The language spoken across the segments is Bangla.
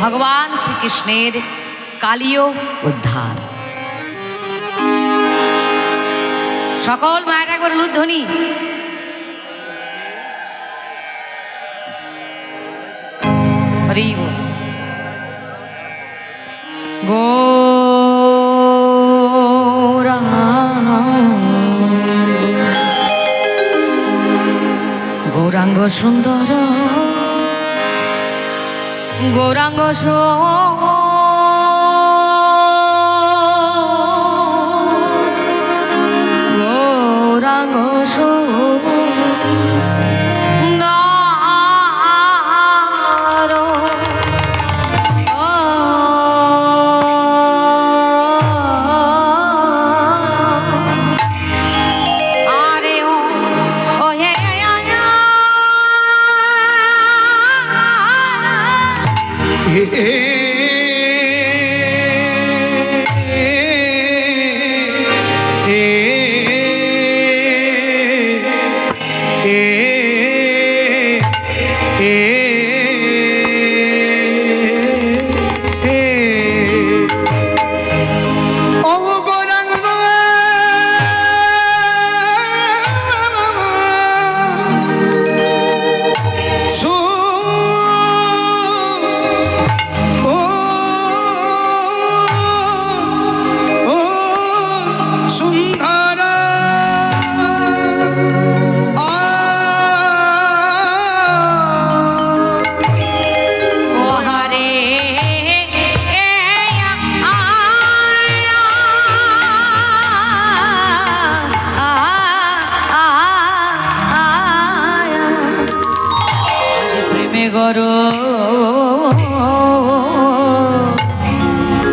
ভগবান শ্রীকৃষ্ণের কালীয় উদ্ধার। সকল মায়ের একবার উলুধ্বনি। হরি বল। গৌরাঙ্গ সুন্দর গৌরাঙ্গ গৌরাঙ্গ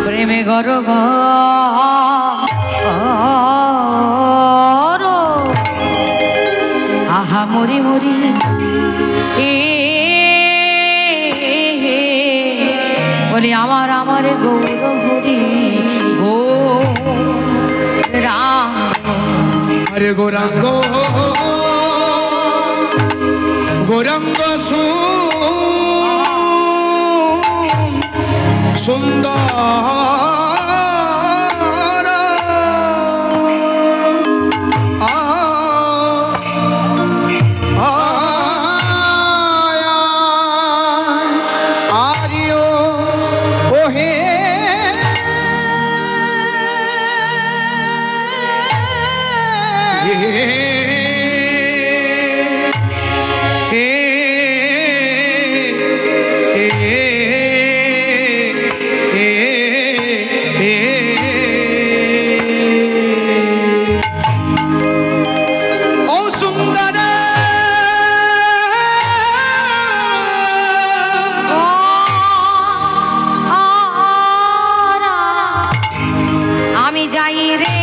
প্রেমে গর আহা মরি মরি বলি আমার আমার গৌর হরি গো রাম হরে গৌরাঙ্গ গৌরাঙ্গ সুন্দর যাই রে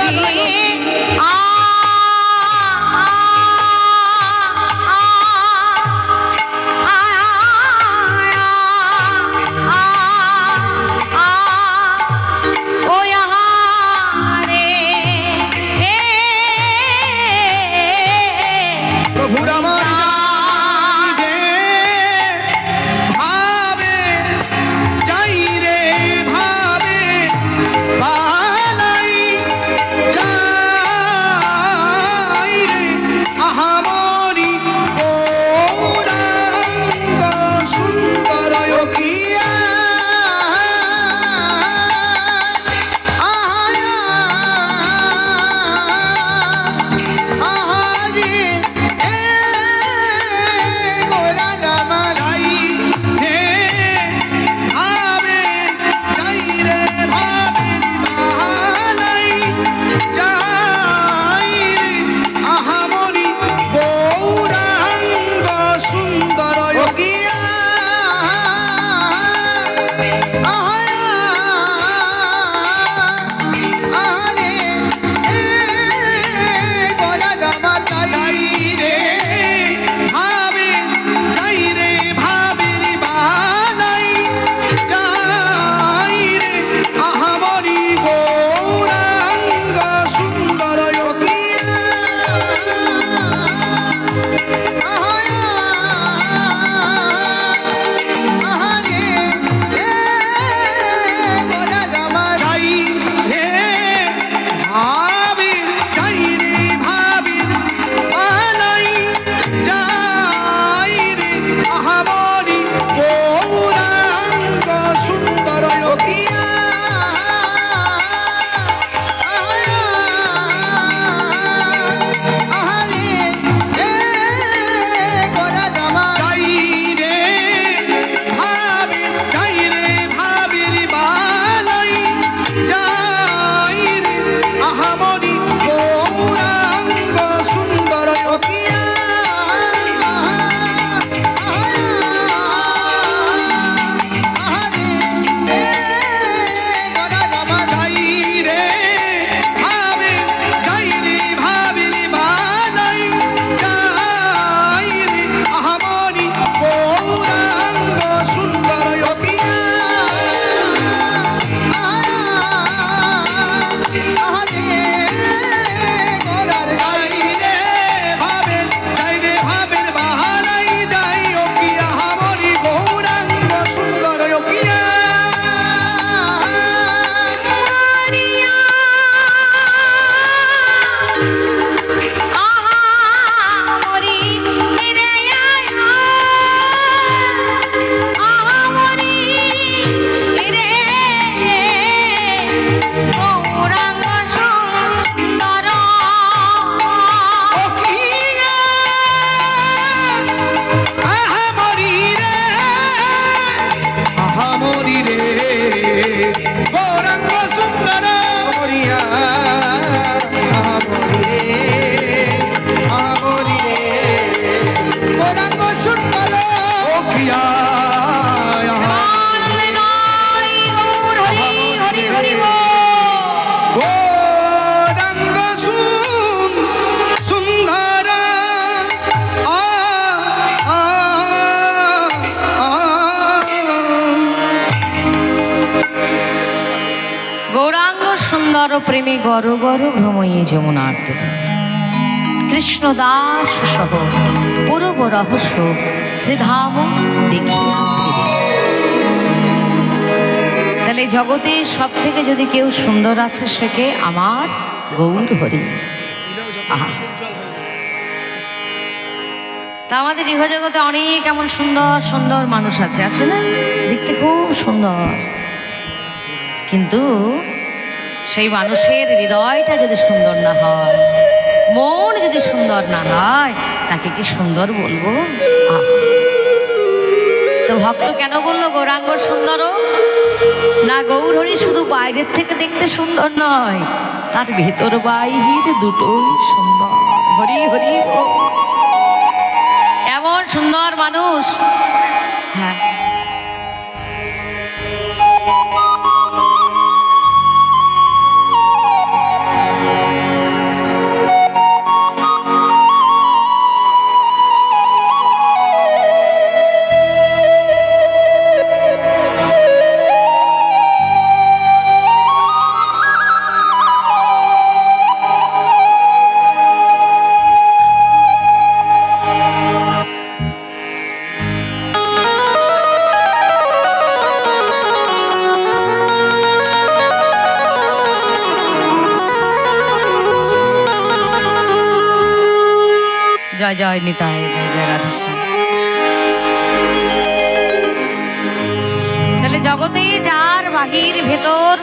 সখী আ প্রভুর আমার যাই রে ভাবে পালাই যাই রে আহামরি গৌরাঙ্গ সুন্দর কিয়া প্রেমে গর গর ভ্রময়ী যমুনার তীরে কৃষ্ণ দাস সহ পূরব রহস্য শ্রীধাম দেখিয়া ফিরে। তাহলে জগতে সব থেকে যদি কেউ সুন্দর আছে সে কে? আমার গৌর হরি। আহা, তা আমাদের গৃহজগতে অনেক এমন সুন্দর সুন্দর মানুষ আছে, আছে না? দেখতে খুব সুন্দর, কিন্তু সেই মানুষের হৃদয়টা যদি সুন্দর না হয়, মন যদি সুন্দর না হয়, তাকে কি সুন্দর বলবো? তো ভক্ত কেন বললো গৌরাঙ্গ সুন্দর? না, গৌরহরি শুধু বাইরের থেকে দেখতে সুন্দর নয়, তার ভেতর বাহির দুটোই সুন্দর। হরি হরি, এমন সুন্দর মানুষ। হ্যাঁ, জয় জয় নিতাই, জয় জয় রাধেশ্যাম। তাহলে জগতে যার বাহির ভেতর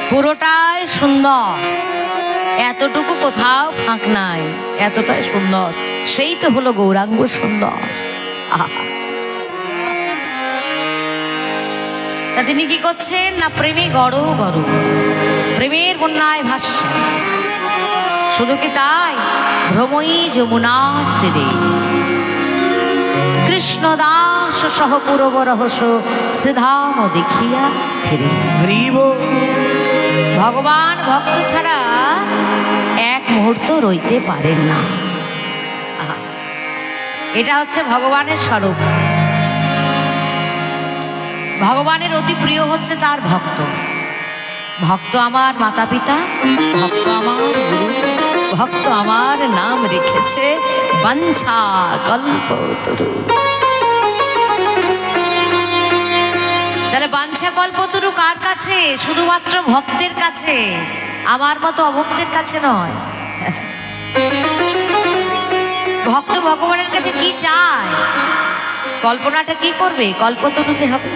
পুরোটাই সুন্দর, এতটুকু কোথাও ফাঁক নাই, এতটাই সুন্দর, সেই তো হলো গৌরাঙ্গ সুন্দর। আহা, তা তিনি কি করছেন না প্রেমে গড় গড়, প্রেমের বন্যায় ভাসছেন। শুধু কি তাই, ভ্রময়ী যমুনার তীরে কৃষ্ণ দাস সহ পূর্ব রহস্য শ্রীধাম দেখিয়া ফিরে। হরি বল। ভগবান ভক্ত ছাড়া এক মুহূর্ত রইতে পারেন না। আহা, এটা হচ্ছে ভগবানের স্বরূপ। ভগবানের অতি প্রিয় হচ্ছে তার ভক্ত। ভক্ত আমার মাতা পিতা, ভক্ত আমার গুরু, ভক্ত আমার নাম রেখেছে বাঞ্ছা কল্পতরু। তাহলে বাঞ্ছা কল্পতরু কার কাছে? শুধুমাত্র ভক্তের কাছে, আমার মতো অভক্তের কাছে নয়। ভক্ত ভগবানের কাছে কি চায়? কল্পনাটা কি করবে? কল্পতরু যে হবে।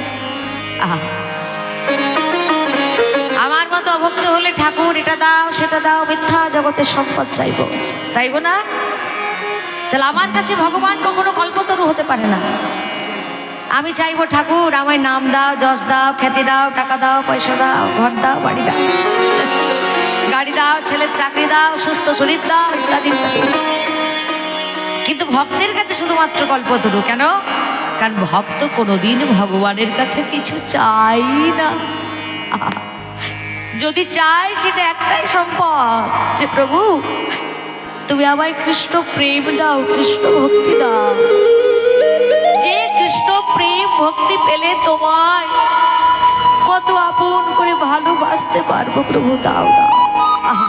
আহা, আমার মতো অভক্ত হলে ঠাকুর এটা দাও সেটা দাও, মিথ্যা জগতের সম্পদ চাইব, তাইব না? তাহলে আমার কাছে ভগবান কখনো কল্পতরু হতে পারে না। আমি চাইবো ঠাকুর আমায় নাম দাও, যশ দাও, খ্যাতি দাও, টাকা দাও, পয়সা দাও, ঘর দাও, বাড়ি দাও, গাড়ি দাও, ছেলের চাকরি দাও, সুস্থ শরীর দাও, ইত্যাদি ইত্যাদি। কিন্তু ভক্তের কাছে শুধুমাত্র কল্পতরু। কেন? কারণ ভক্ত কোনোদিন ভগবানের কাছে কিছু চাই না। যদি চায় সেটা একটাই সম্পদ, যে প্রভু তুমি আমায় কৃষ্ণ প্রেম দাও, কৃষ্ণ ভক্তি দাও। যে কৃষ্ণ প্রেম ভক্তি পেলে তোমায় কত আপন করে ভালোবাসতে পারবো, প্রভু দাও দাও। আহা,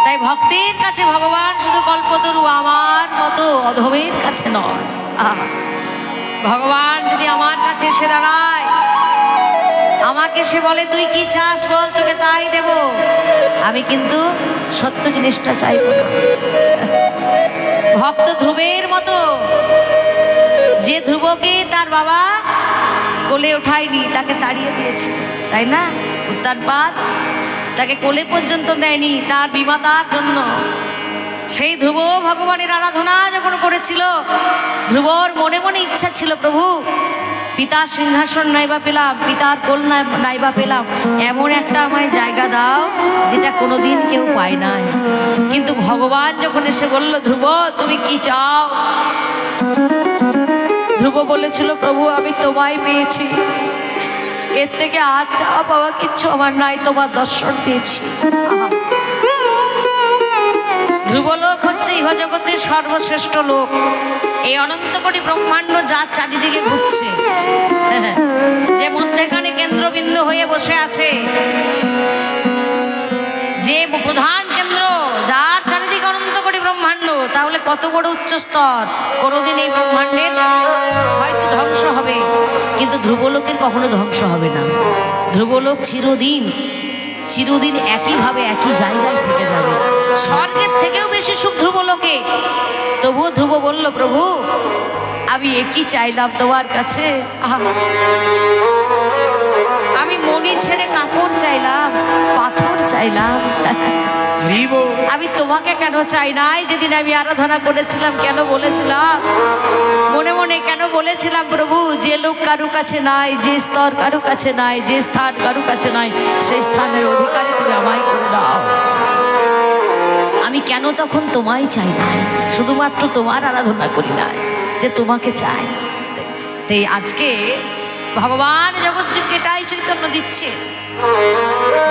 তাই ভক্তের কাছে ভগবান শুধু কল্পতরু, আমার মতো অধমের কাছে নয়। আহা, ভগবান যদি আমার কাছে এসে দাঁড়ায়, আমাকে সে বলে তুই কি চাস বল, তোকে তাই দেব, আমি কিন্তু সত্য জিনিসটা চাইব না। ভক্ত ধ্রুবের মতো, যে ধ্রুবকে তার বাবা কোলে ওঠায়নি, তাকে তাড়িয়ে দিয়েছে, তাই না? উত্তানপাদ তাকে কোলে পর্যন্ত দেয়নি তার বিমাতার জন্য। সেই ধ্রুব ভগবানের আরাধনা যখন করেছিল, ধ্রুবর মনে মনে ইচ্ছা ছিল, প্রভু পিতার সিংহাসন নাইবা পেলাম, পিতার কোল নাইবা পেলাম, এমন একটা আমায় জায়গা দাও যেটা কোনোদিন কেউ পায় নাই। কিন্তু ভগবান যখন এসে বলল, ধ্রুব তুমি কি চাও? ধ্রুব বলেছিল, প্রভু আমি তোমায় পেয়েছি, এর থেকে আর চাওয়া পাওয়া কিচ্ছু আমার নাই, তোমার দর্শন পেয়েছি। ধ্রুবলোক হচ্ছে ইহজগতের সর্বশ্রেষ্ঠ লোক। এই অনন্ত কোটি ব্রহ্মাণ্ড যার চারিদিকে ঘুরছে, যে মধ্যেখানে কেন্দ্রবিন্দু হয়ে বসে আছে, যে প্রধান কেন্দ্র, যার চারিদিকে অনন্ত কোটি ব্রহ্মাণ্ড, তাহলে কত বড় উচ্চ স্তর। কোনোদিন এই ব্রহ্মাণ্ডের হয়তো ধ্বংস হবে, কিন্তু ধ্রুবলোকের কখনো ধ্বংস হবে না। ধ্রুবলোক চিরদিন চিরদিন একইভাবে একই জায়গায় থেকে যাবে। স্বর্গের থেকেও বেশি সুখ ধ্রুবলোকে। তবুও ধ্রুব বলল, প্রভু আমি একই চাইলাম তোমার কাছে। আমি মণি ছেড়ে কাপড় চাইলাম, পাথর চাইলাম, আমি তোমাকে কেন চাই নাই? যেদিন আমি আরাধনা করেছিলাম কেন বলেছিলাম মনে মনে, কেন বলেছিলাম প্রভু যে লোক কারু কাছে নাই, যে স্তর কারু কাছে নাই, যে স্থান কারু কাছে নাই, সেই স্থানের অধিকারী তুমি আমায় করে দাও। আমি কেন তখন তোমায় চাই না, শুধুমাত্র তোমার আরাধনা করি না, যে তোমাকে চাই। তাই আজকে ভগবান জগৎজীবকে এটাই চৈতন্য দিচ্ছে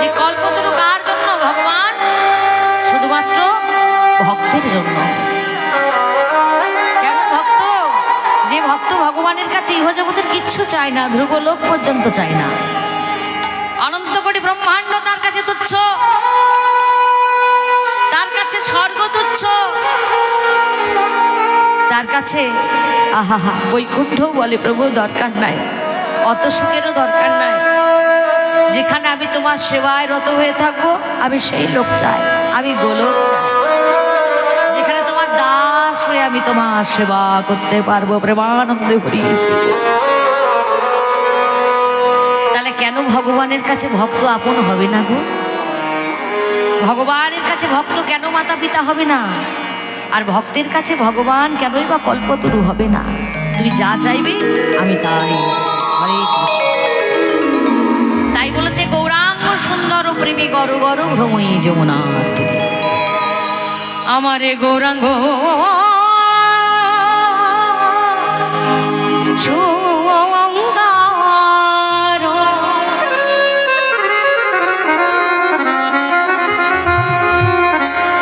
যে কল্পতরু কার জন্য? ভগবান শুধুমাত্র ভক্তের জন্য। কেমন ভক্ত? যে ভক্ত ভগবানের কাছে ইহজগতের কিচ্ছু চায় না, ধ্রুবলোক পর্যন্ত চায় না, অনন্ত কোটি ব্রহ্মাণ্ড তার কাছে তুচ্ছ, তার কাছে স্বর্গ তুচ্ছ, তার কাছে আহা বৈকুণ্ঠ বলে প্রভু দরকার নাই, অত সুখেরও দরকার নাই। যেখানে আমি তোমার সেবায় রত হয়ে থাকবো, আমি সেই লোক চাই, আমি গোলক চাই। যেখানে তোমার দাস হয়ে আমি তোমার সেবা করতে পারবো। প্রেমানন্দে হরি। তাহলে কেন ভগবানের কাছে ভক্ত আপন হবে না গো? ভগবানের কাছে ভক্ত কেন মাতা পিতা হবে না? আর ভক্তের কাছে ভগবান কেনই বা কল্পতরু হবে না? তুমি যা চাইবে আমি তাই। হরে কৃষ্ণ। তাই বলেছে গৌরাঙ্গ সুন্দর প্রেমী গর গর ভ্রময়ী যমুনার তীরে। আমারে গৌরাঙ্গ সুন্দর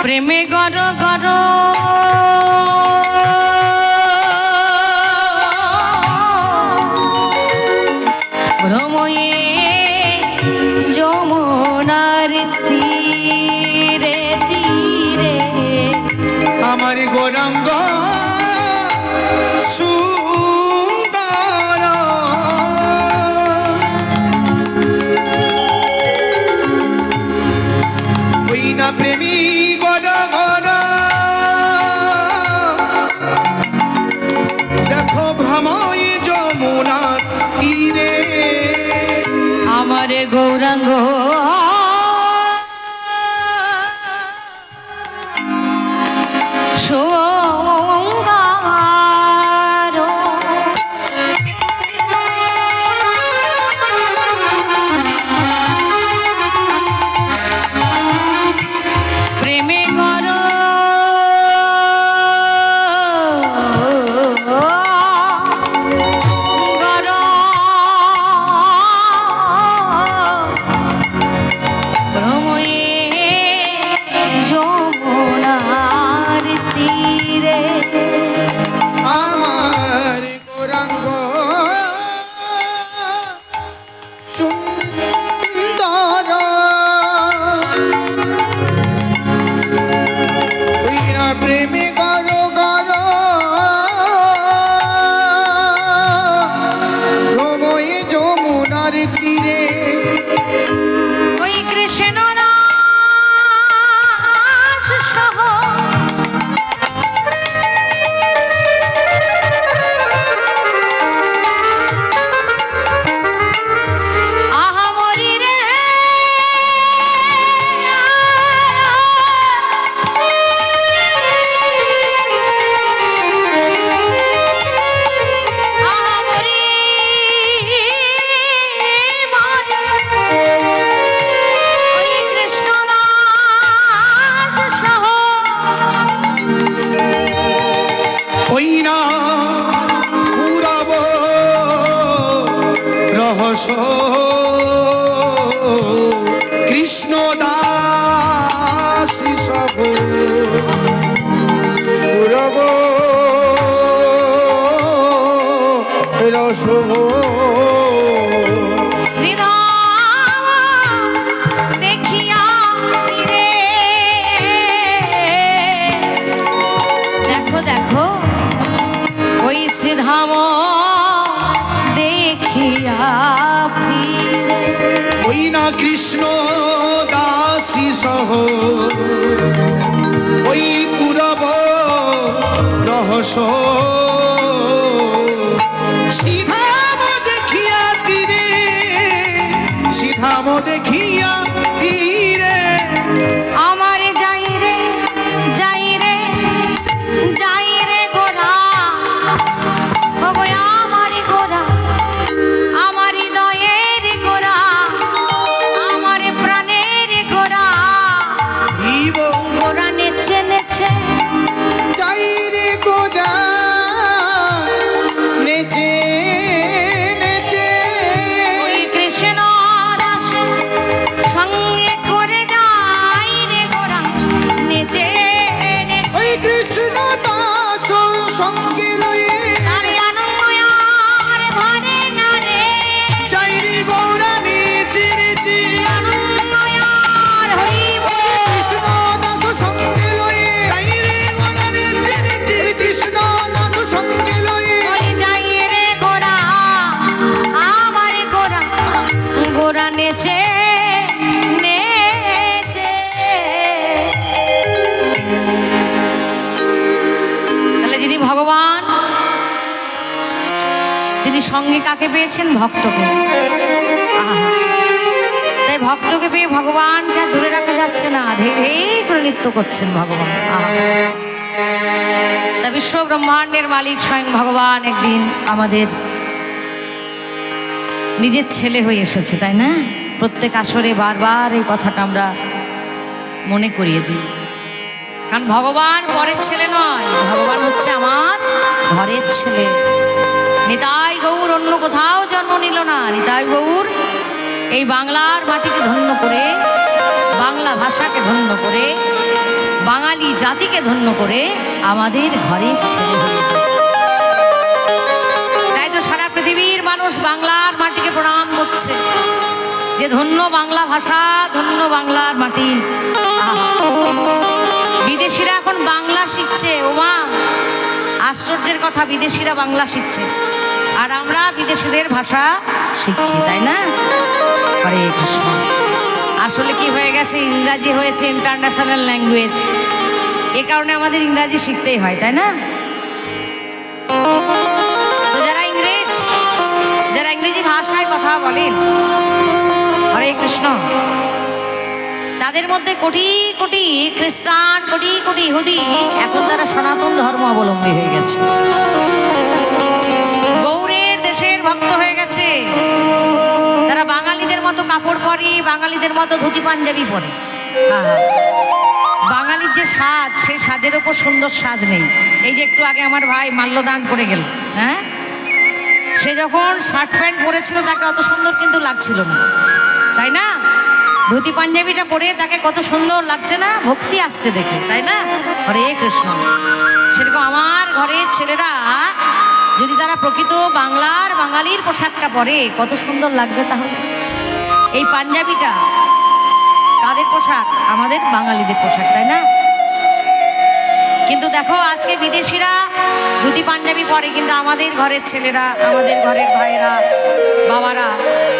প্রেমে গর গর ভ্রময়ে যমুনার তীরে তীরে আমার গৌরাঙ্গ সুন্দর ওই না প্রেমী গর গর দেখো ভ্রময় যমুনার তীরে আমারে গৌরাঙ্গ সুন্দর প্রেমে গর গর ভ্রময়ে যমুনার তীরে আমার গৌরাঙ্গ সুন্দর ওই না প্রেমে গর গর ভ্রময়ে যমুনার তীরে ওই কৃষ্ণ দাস সহ আহামরি রে আহামরি মানে ওই কৃষ্ণ দাস সহ ওই না পুরাব রহস্য কৃষ্ণ দাস সব পুরাব রসব শ্রীধাম দেখিয়া তীরে দেখো দেখো ওই শ্রীধাম দেখিয়া ফিরে ওই না কৃষ্ণ দাসী সহ ওই পুরব রহস্য সিধাম দেখিয়া তীরে সিধাম দেখিয়া তীরে আমার যাই রে যাই রে যাই রে গোরা ও গো আমারি গোরা আমার হৃদয়ের গোরা আমার প্রাণের গোরা জীব গোরা নেচে নেচে যাই রে গোরা তিনি সঙ্গে কাকে পেয়েছেন? ভক্তকে। আহা, তাই ভক্তকে পেয়ে ভগবানকে আর ধরে রাখা যাচ্ছে না, ধীরে ধীরে করে নৃত্য করছেন ভগবান। আহা, তা বিশ্ব ব্রহ্মাণ্ডের মালিক স্বয়ং ভগবান একদিন আমাদের নিজের ছেলে হয়ে এসেছে, তাই না? প্রত্যেক আসরে বারবার এই কথাটা আমরা মনে করিয়ে দিই, কারণ ভগবান পরের ছেলে নয়, ভগবান হচ্ছে আমার ঘরের ছেলে। নিতাই গৌর অন্য কোথাও জন্ম নিল না, নিতাই গৌর এই বাংলার মাটিকে ধন্য করে, বাংলা ভাষাকে ধন্য করে, বাঙালি জাতিকে ধন্য করে আমাদের ঘরের ছেলে হয়ে গেল। তাই তো সারা পৃথিবীর মানুষ বাংলার মাটিকে প্রণাম করছে, যে ধন্য বাংলা ভাষা, ধন্য বাংলার মাটি। আহা, বিদেশিরা এখন বাংলা শিখছে। ওমা, আশ্চর্যের কথা, বিদেশিরা বাংলা শিখছে আর আমরা বিদেশিদের ভাষা শিখছি, তাই না? হরে কৃষ্ণ। আসলে কি হয়ে গেছে, ইংরাজি হয়েছে ইন্টারন্যাশনাল ল্যাঙ্গুয়েজ, এ কারণে আমাদের ইংরাজি শিখতেই হয়, তাই না? তো যারা ইংরেজি ভাষায় কথা বলেন, হরে কৃষ্ণ, তাদের মধ্যে কোটি কোটি খ্রিস্টান, কোটি কোটি ইহুদি এখন তারা সনাতন ধর্ম অবলম্বী হয়ে গেছে, গৌরের দেশের ভক্ত হয়ে গেছে। তারা বাঙালিদের মতো কাপড় পরে, বাঙালিদের মতো ধুতি পাঞ্জাবি পরে। আহা, বাঙালির যে সাজ, সেই সাজের ওপর সুন্দর সাজ নেই। এই যে একটু আগে আমার ভাই মাল্যদান করে গেল, হ্যাঁ, সে যখন শার্ট প্যান্ট পরেছিল তাকে অত সুন্দর কিন্তু লাগছিল না, তাই না? ধুতি পাঞ্জাবিটা পরে তাকে কত সুন্দর লাগছে না, ভক্তি আসছে দেখে, তাই না? হরে কৃষ্ণ। সেরকম আমার ঘরের ছেলেরা যদি তারা প্রকৃত বাংলার বাঙালির পোশাকটা পরে কত সুন্দর লাগবে। তাহলে এই পাঞ্জাবিটা তাদের পোশাক, আমাদের বাঙালিদের পোশাক, তাই না? কিন্তু দেখো আজকে বিদেশিরা ধুতি পাঞ্জাবি পরে, কিন্তু আমাদের ঘরের ছেলেরা, আমাদের ঘরের ভাইয়েরা, বাবারা,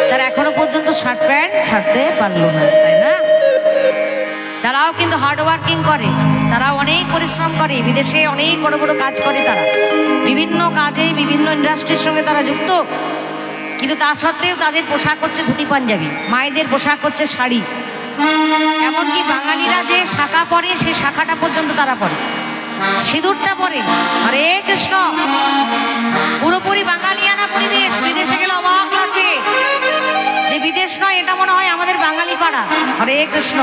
তারা এখনো পর্যন্ত শার্ট প্যান্ট ছাড়তে পারলো না, তাই না? তারাও কিন্তু হার্ড ওয়ার্কিং করে, তারাও অনেক পরিশ্রম করে, বিদেশে অনেক বড় বড় কাজ করে, তারা বিভিন্ন কাজে, বিভিন্ন ইন্ডাস্ট্রির সঙ্গে তারা যুক্ত, কিন্তু তা সত্ত্বেও তাদের পোশাক হচ্ছে ধুতি পাঞ্জাবি, মায়েদের পোশাক হচ্ছে শাড়ি। এমনকি বাঙালিরা যে শাখা পরে, সেই শাখাটা পর্যন্ত তারা পরে, সিঁদুরটা পরে। হরে কৃষ্ণ। পুরোপুরি বাঙালিয়ানা পরিবেশ। বিদেশে গেলে অবাক লাগবে যে বিদেশ নয়, এটা মনে হয় আমাদের বাঙালি পাড়া। হরে কৃষ্ণ।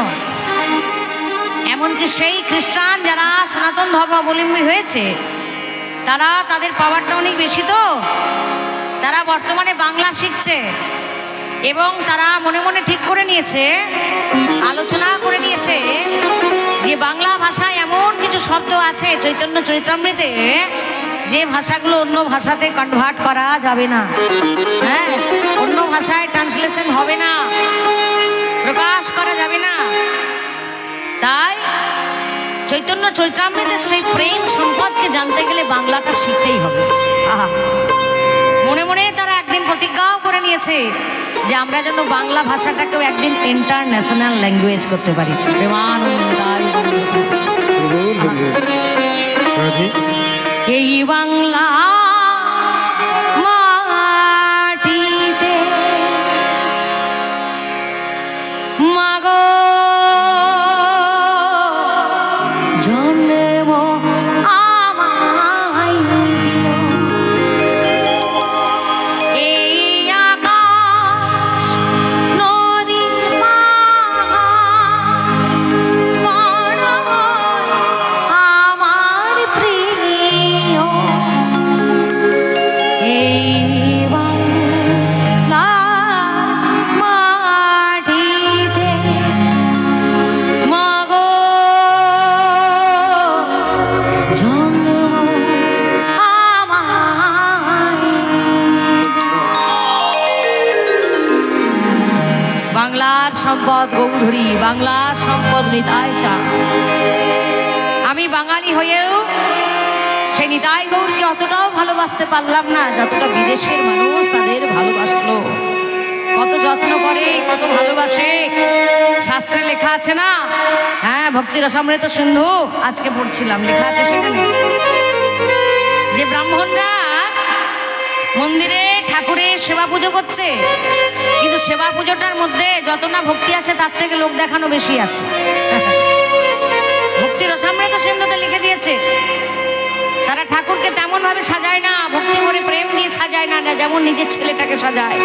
এমনকি সেই খ্রিস্টান যারা সনাতন ধর্মাবলম্বী হয়েছে, তারা, তাদের পাওয়ারটা অনেক বেশি, তো তারা বর্তমানে বাংলা শিখছে এবং তারা মনে মনে ঠিক করে নিয়েছে, আলোচনা করে নিয়েছে যে বাংলা ভাষায় এমন কিছু শব্দ আছে চৈতন্য চরিতামৃতে, যে ভাষাগুলো অন্য ভাষাতে কনভার্ট করা যাবে না, হ্যাঁ, অন্য ভাষায় ট্রান্সলেশন হবে না, প্রকাশ করা যাবে না। তাই চৈতন্য চরিতামৃতের সেই প্রেম সম্পদকে জানতে গেলে বাংলাটা শিখতেই হবে। আহা, মনে মনে তারা একদিন প্রতিজ্ঞাও করে নিয়েছে যে আমরা যেন বাংলা ভাষাটাকেও একদিন ইন্টারন্যাশনাল ল্যাঙ্গুয়েজ করতে পারি। এই বাংলা মাটিতে মাগো জন্ম আমায় দিও, এই আকাশ নদী পাহাড় আমার প্রিয়, এই বাংলা মাটিতে মাগো জন্ম আমায়। বাংলার সম্পদ গৌরহরি, বাংলার সম্পদ নিতাই চা। আমি বাঙালি হয়েও সেই নিতাই গৌরকে অতটাও ভালোবাসতে পারলাম না যতটা বিদেশের মানুষ তাদের ভালোবাসলো। কত যত্ন করে, কত ভালোবাসে। শাস্ত্রে লেখা আছে না, হ্যাঁ, ভক্তি রসামৃত সিন্ধু আজকে পড়ছিলাম, লেখা আছে সেখানে যে ব্রাহ্মণরা মন্দিরে ঠাকুরের সেবা পুজো করছে, কিন্তু সেবা পুজোটার মধ্যে যত না ভক্তি আছে তার থেকে লোক দেখানো বেশি আছে। ভক্তি রসামৃত সিন্ধুতে লিখে দিয়েছে, তারা ঠাকুরকে তেমন ভাবে সাজায় না, ভক্তি করে প্রেম দিয়ে সাজায় না, যেমন নিজের ছেলেটাকে সাজায়।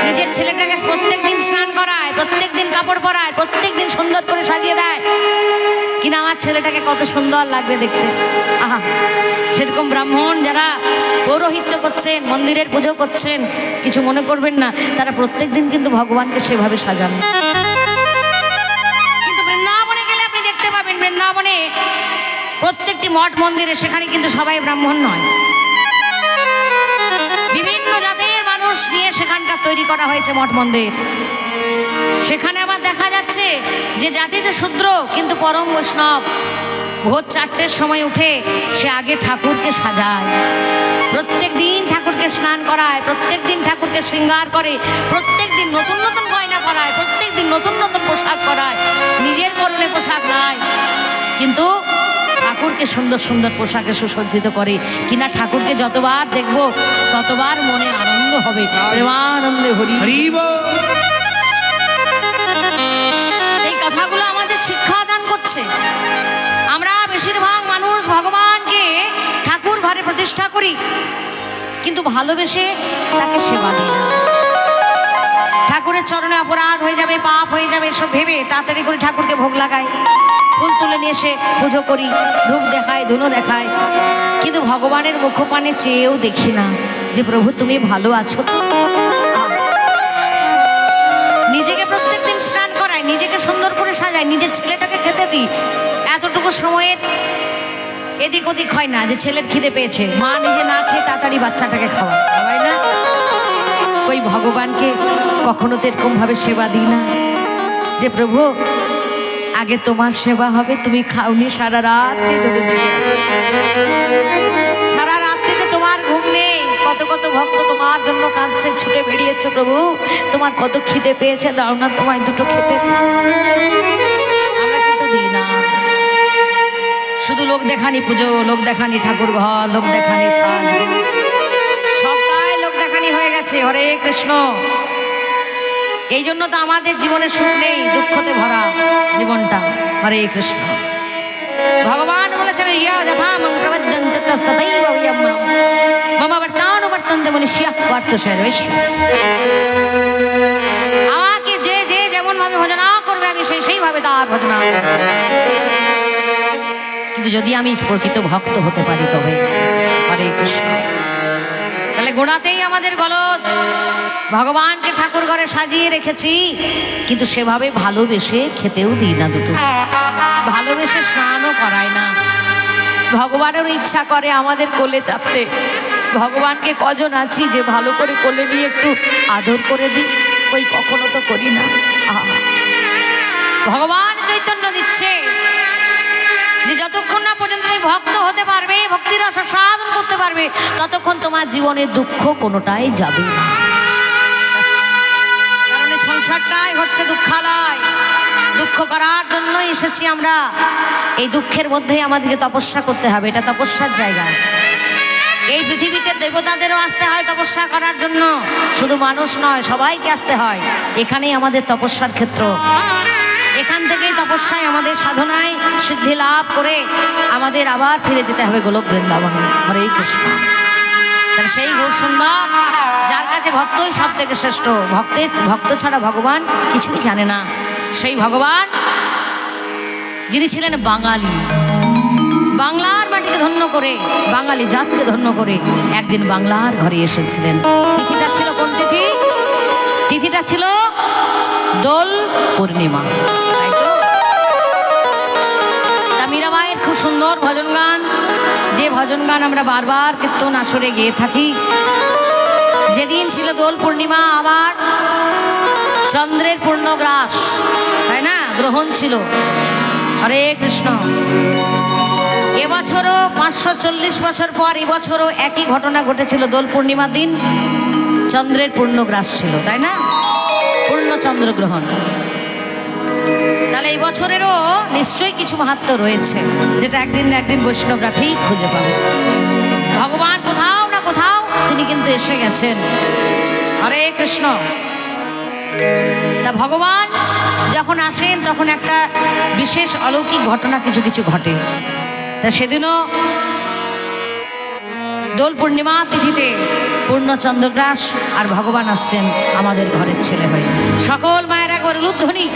নিজের ছেলেটাকে প্রত্যেকদিন স্নান করায়, প্রত্যেকদিন কাপড় পরায়, প্রত্যেকদিন সুন্দর করে সাজিয়ে দেয়, কিনা আমার ছেলেটাকে কত সুন্দর লাগবে দেখতে। আহা, সেরকম ব্রাহ্মণ যারা পৌরোহিত্য করছেন, মন্দিরের পুজো করছেন, কিছু মনে করবেন না, তারা প্রত্যেকদিন কিন্তু ভগবানকে সেভাবে সাজান। কিন্তু বৃন্দাবনে গেলে আপনি দেখতে পাবেন, বৃন্দাবনে প্রত্যেকটি মঠ মন্দিরে সেখানে কিন্তু সবাই ব্রাহ্মণ নয়, বিভিন্ন জাতের মানুষ নিয়ে সেখানকার তৈরি করা হয়েছে মঠ মন্দির। সেখানে আবার দেখা যাচ্ছে যে জাতিতে শূদ্র কিন্তু পরম বৈষ্ণব, ভোর 4টের সময় উঠে সে আগে ঠাকুরকে সাজায়, প্রত্যেক দিন ঠাকুরকে স্নান করায়, প্রত্যেক দিন ঠাকুরকে শৃঙ্গার করে, প্রত্যেক দিন নতুন নতুন গয়না পরায়, প্রত্যেক দিন নতুন নতুন পোশাক পরায়, নিজের পরনে পোশাক নাই, কিন্তু ঠাকুরকে সুন্দর সুন্দর পোশাকে সুসজ্জিত করে, কিনা ঠাকুরকে যতবার দেখব ততবার মনে আনন্দ হবে, প্রেমানন্দে হরি হরি বল। এই কথাগুলো আমাদের শিক্ষা দান করছে। আমরা বেশিরভাগ মানুষ ভগবানকে ঠাকুর ঘরে প্রতিষ্ঠা করি, কিন্তু ভালোবেসে তাকে সেবা দিই না। ঠাকুরের চরণে অপরাধ হয়ে যাবে, পাপ হয়ে যাবে, এসব ভেবে তাড়াতাড়ি করে ঠাকুরকে ভোগ লাগাই, ফুল তুলে নিয়ে এসে পুজো করি, ধূপ দেখায়, ধুনো দেখায়, কিন্তু ভগবানের মুখপানে চেয়েও দেখি না যে প্রভু তুমি ভালো আছো। নিজেকে প্রত্যেকদিন স্নান করায়, নিজেকে সুন্দর করে সাজায়, নিজের ছেলেটাকে খেতে দিই, এতটুকু সময়ের এদিক ওদিক হয় না যে ছেলের খিদে পেয়েছে, মা নিজে না খেয়ে তাড়াতাড়ি বাচ্চাটাকে খাওয়ায় না। ওই ভগবানকে কখনো তো এরকম ভাবে সেবা দিই না যে প্রভু আগে তোমার সেবা হবে, তুমি খাওনি, সারা রাত্রি ধরে জেগে আছো, সারা রাত্রিতে তোমার ঘুম নেই, কত কত ভক্ত তোমার জন্য কাঁদছে, ছুটে বেরিয়েছে, প্রভু তোমার কত খিদে পেয়েছে, দাও না তোমায় দুটো খেতে। আমরা কিন্তু দিই না, শুধু লোক দেখানি পুজো, লোক দেখানি ঠাকুর ঘর, লোক দেখানি সাজ, সবটাই লোক দেখানি হয়ে গেছে। হরে কৃষ্ণ। এই জন্য তো আমাদের জীবনে সুখ নেই, দুঃখতে ভরা জীবনটা। হরে কৃষ্ণ। ভগবান বলেছেন ইয়া যথা মং প্রবদ্যন্তে তস্ততৈব বিয়ম্মা মম বর্তানুবর্তন্তে মনুষ্যাঃ পার্থ সর্বেষু। আমাকে যে যে যেমন ভাবে ভজনা করবে আমি সেইভাবে তার ভজনা করব, কিন্তু যদি আমি প্রকৃত ভক্ত হতে পারি তবে। হরে কৃষ্ণ। তাহলে গোড়াতেই আমাদের গলদ, ভগবানকে ঠাকুর ঘরে সাজিয়ে রেখেছি কিন্তু সেভাবে ভালোবেসে খেতেও দিই না, দুটো ভালোবেসে স্নানও করায় না। ভগবানেরও ইচ্ছা করে আমাদের কোলে চাপতে, ভগবানকে কজন আছি যে ভালো করে কোলে নিয়ে একটু আদর করে দিই, ওই কখনো তো করি না। ভগবান চৈতন্য দিচ্ছে যে যতক্ষণ না পর্যন্ত তুমি ভক্ত হতে পারবে, ভক্তির রস সাধন করতে পারবে, ততক্ষণ তোমার জীবনের দুঃখ কোনোটাই যাবে না। কারণ এই সংসারটাই হচ্ছে দুঃখালয়, দুঃখ করার জন্য এসেছি আমরা। এই দুঃখের মধ্যেই আমাদেরকে তপস্যা করতে হবে, এটা তপস্যার জায়গা। এই পৃথিবীতে দেবতাদেরও আসতে হয় তপস্যা করার জন্য, শুধু মানুষ নয় সবাইকে আসতে হয়। এখানেই আমাদের তপস্যার ক্ষেত্র, এখান থেকেই তপস্যায় আমাদের সাধনায় সিদ্ধি লাভ করে আমাদের আবার ফিরে যেতে হবে গোলক বৃন্দাবনে। হরে কৃষ্ণ। তাহলে সেই গৌর সুন্দর যার কাছে ভক্তই সব থেকে শ্রেষ্ঠ, ভক্ত ছাড়া ভগবান কিছুই জানে না। সেই ভগবান যিনি ছিলেন বাঙালি, বাংলার মাটিকে ধন্য করে, বাঙালি জাতকে ধন্য করে একদিন বাংলার ঘরে এসেছিলেন। তিথিটা ছিল কোন তিথি? তিথিটা ছিল দোল পূর্ণিমা, তাই তো? তা মীরাবাইয়ের খুব সুন্দর ভজন গান, যে ভজন গান আমরা বারবার কীর্তন আসরে গেয়ে থাকি। যেদিন ছিল দোল পূর্ণিমা, আবার চন্দ্রের পূর্ণগ্রাস, তাই না, গ্রহণ ছিল। হরে কৃষ্ণ। এবছরও 540 বছর পর এবছরও একই ঘটনা ঘটেছিল। দোল পূর্ণিমার দিন চন্দ্রের পূর্ণগ্রাস ছিল, তাই না, পূর্ণ চন্দ্রগ্রহণ। তাহলে এই বছরেরও নিশ্চয়ই কিছু মাহাত্ম্য রয়েছে, যেটা একদিন না একদিন বৈষ্ণবরা ঠিক খুঁজে পাবে। ভগবান কোথাও না কোথাও তিনি উনি কিন্তু এসে গেছেন। হরে কৃষ্ণ। তা ভগবান যখন আসেন তখন একটা বিশেষ অলৌকিক ঘটনা কিছু কিছু ঘটে। তা সেদিনও দোল পূর্ণিমা তিথিতে পূর্ণ চন্দ্রগ্রাস আর ভগবান আসছেন আমাদের ঘরের ছেলে হয়ে। সকল মায়ের একবার উলুধ্বনি।